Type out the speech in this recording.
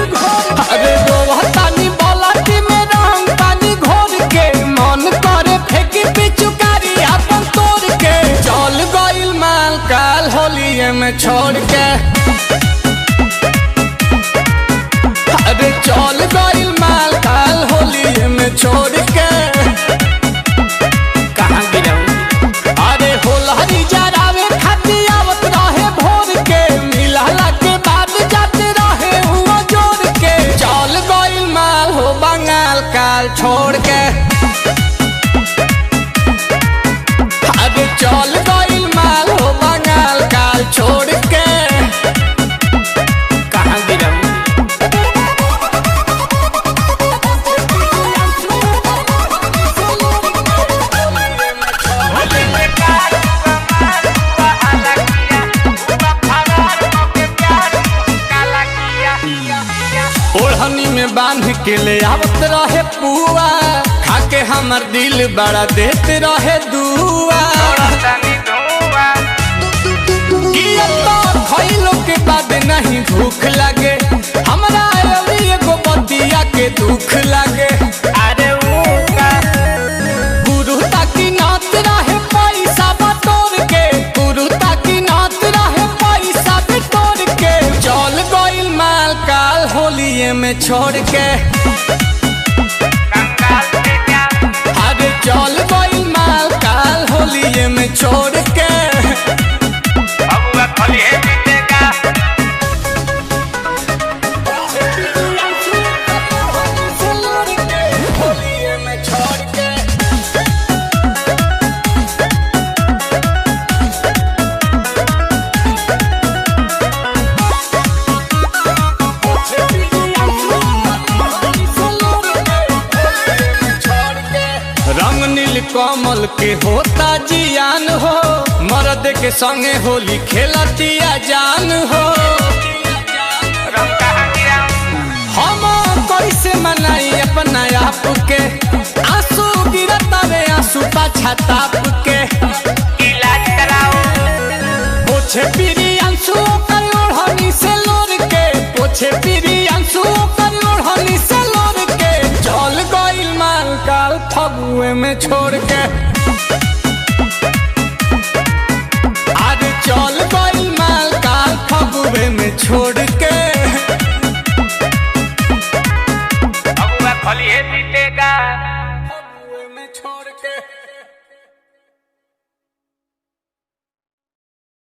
अरे रोहतानी बालाटी में रंग पानी घोर के मन करे फेंकी पिचुकारी अपन तोड़ के चल गइल माल काल होलिये में छोड़ के। अरे चल गइल माल काल होलिये में छोड़ के। कहाँ गिरऊ अरे होलहरी जरावे खाती आवत रहे भोर के मिलहला के बाद जाते रहे हुआ जोड़ के चल गइल माल हो बंगाल काल छोड़ के। अरे चल गइल माल हो बंगाल काल छोड़ के। कहाँ गिरऊ ओढ़नी में बांध के ले आवत रहे पुआ खाके हमर दिल बड़ा देते रहे दुआ। खइलो के बाद नहीं भूख लगे हमरा अभी एगो बतिया के दुख लगे। अरे गुरु ताकि नात रहे पैसा बटोर के गुरु ताकि नात रहे पैसा बटोर के चल गइल माल काल होलिये में छोड़ के। अरे चल गइल माल काल होलिये में छोड़ के। होलिये में छोड़ के। रंग नील कमल के होता जियान हो मर्द के संगे होली खेलतिया जान हो। हम कैसे मनाई अपना आप के आंसू गिरता रे आंसू पाछा ताप के। इलाज कराओ पोछे पीरी आंसू कर ओढ़नी से लोर के पोछे पीरी आंसू कर ओढ़नी से लोर के चल गइल माल काल फगुए में छोड़ के।